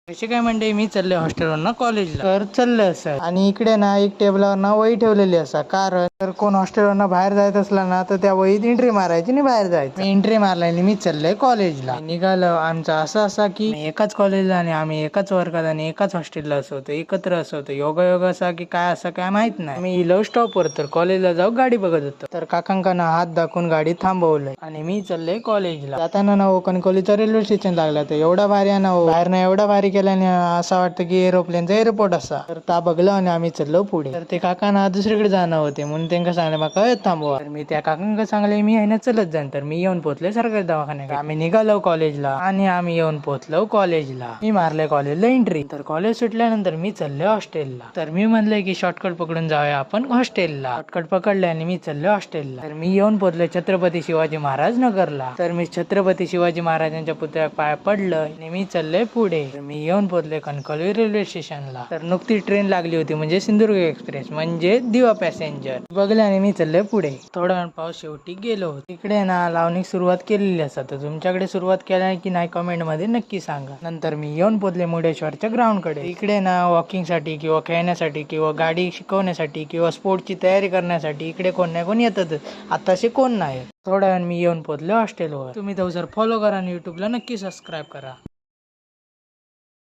कशी काय म्हणजे मी चालले हॉस्टेलवर ना कॉलेजला तर चाललंय असं आणि इकडे ना एक टेबलावर ना वही ठेवलेली असा कारण जर कोण हॉस्टेलवर बाहेर जायचं असला ना तर त्या वहीत एंट्री मारायची आणि बाहेर जायचं. मी एंट्री मारला आणि मी चाललोय कॉलेजला. निघालो आमचा असं असा की एकाच कॉलेजला आणि आम्ही एकाच वर्गात आणि एकाच हॉस्टेलला असवतो एकत्र असवतो. योगायोग असा की काय असं काय माहित नाही. मी इलो स्टॉपवर तर कॉलेजला जाऊ गाडी बघत होतो तर काकांना हात दाखवून गाडी थांबवलंय आणि मी चाललोय कॉलेजला. जाताना ना कणकवलीचा रेल्वे स्टेशन लागला तर एवढा भारी आहे ना बाहेर ना एवढा भारी केल्याने असं वाटतं की एरोप्लेनचा एअरपोर्ट असा. तर ता बघलं आणि आम्ही चाललो पुढे. तर ते काकांना दुसरीकडे जाणं होते म्हणून त्यांना सांगले मका थांबवा. तर मी त्या काकांना सांगले मी आहे ना चलत जाईन. तर मी येऊन पोहोचले सरकारी दवाखान्यात. आम्ही निघालो कॉलेजला आणि आम्ही येऊन पोहोचलो कॉलेजला. मी मारले कॉलेजला एंट्री. तर कॉलेज सुटल्यानंतर मी चालले हॉस्टेलला. तर मी म्हणले की शॉर्टकट पकडून जाऊया आपण हॉस्टेलला. शॉर्टकट पकडले आणि मी चाललो हॉस्टेलला. तर मी येऊन पोहोचले छत्रपती शिवाजी महाराज नगरला. तर मी छत्रपती शिवाजी महाराजांच्या पुतळ्यात पाय पडलं आणि मी चालले पुढे. तर मी येऊन पोहोचले कणकवली रेल्वे स्टेशनला. तर नुकती ट्रेन लागली होती म्हणजे सिंधुदुर्ग एक्सप्रेस म्हणजे दिवा पॅसेंजर बघले आणि मी चालले पुढे. थोडा वेळ पाऊस शेवटी गेलो. तिकडे ना लावणी सुरुवात केलेली असतात. तर तुमच्याकडे सुरुवात केल्या की नाही कमेंट मध्ये नक्की सांगा. नंतर मी येऊन पोहोचले मुर्डेश्वरच्या ग्राउंड कडे. इकडे ना वॉकिंग साठी किंवा खेळण्यासाठी किंवा गाडी शिकवण्यासाठी किंवा स्पोर्टची तयारी करण्यासाठी इकडे कोण नाही कोण येतात. आताशे कोण नाही. थोड्या वेळ मी येऊन पोहोचले हॉस्टेलवर. तुम्ही तो जर फॉलो करा आणि युट्यूबला नक्की सबस्क्राईब करा.